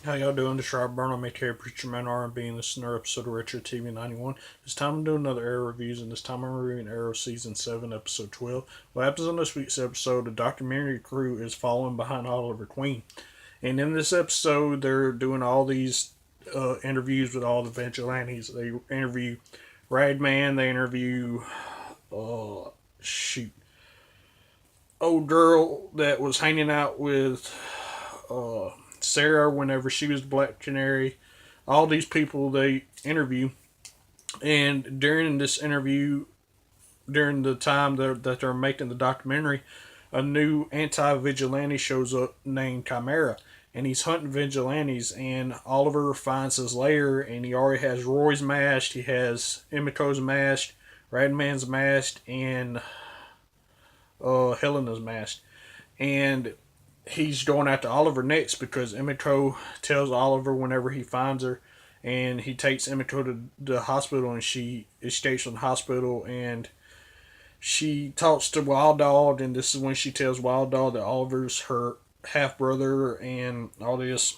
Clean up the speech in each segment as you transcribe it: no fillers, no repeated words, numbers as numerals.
How y'all doing? This is Rob Burnham, aka Preacher Man R&B, and this is another episode of Retro TV 91. This time I'm doing another Arrow reviews, and this time I'm reviewing Arrow Season 7, Episode 12. What happens on this week's episode, the documentary crew is following behind Oliver Queen. And in this episode, they're doing all these interviews with all the vigilantes. They interview Radman, they interview, uh, shoot, old girl that was hanging out with uh, Sarah whenever she was the Black Canary. All these people they interview, and during this interview, during the time that they're making the documentary, a new anti-vigilante shows up named Chimera, and he's hunting vigilantes. And Oliver finds his lair, and he already has Roy's masked, he has Emiko's masked, Radman's masked, and Helena's masked. And he's going after Oliver next because Emiko tells Oliver whenever he finds her, and he takes Emiko to the hospital, and she escapes from the hospital, and she talks to Wild Dog, and this is when she tells Wild Dog that Oliver's her half brother and all this.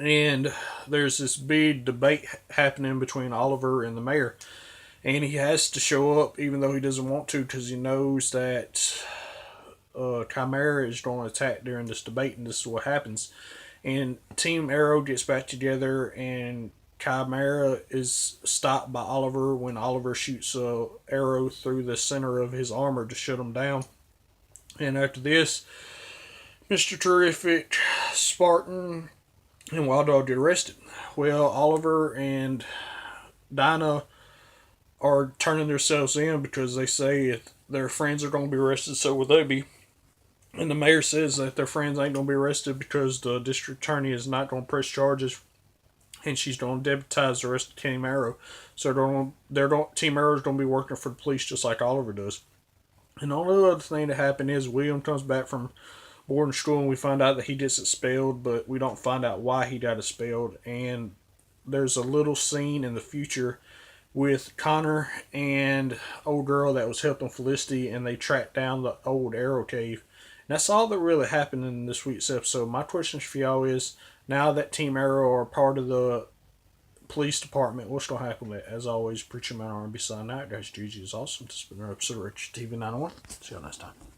And there's this big debate happening between Oliver and the mayor, and he has to show up even though he doesn't want to because he knows that Chimera is going to attack during this debate, and this is what happens. And Team Arrow gets back together, and Chimera is stopped by Oliver when Oliver shoots a arrow through the center of his armor to shut him down. And after this, Mr. Terrific, Spartan, and Wild Dog get arrested. Well, Oliver and Dinah are turning themselves in because they say if their friends are going to be arrested, so will they be. And the mayor says that their friends ain't going to be arrested because the district attorney is not going to press charges, and she's going to deputize the rest of Team Arrow. So Team Arrow is going to be working for the police just like Oliver does. And the only other thing that happened is William comes back from boarding school, and we find out that he gets expelled, but we don't find out why he got expelled. And there's a little scene in the future with Connor and old girl that was helping Felicity, and they track down the old Arrow cave. And that's all that really happened in this week's episode. My question for y'all is, now that Team Arrow are part of the police department, what's going to happen with it? As always, Preacher Man R&B signing out. Guys, GG is awesome. This has been another episode of Rich TV 91. See y'all next time.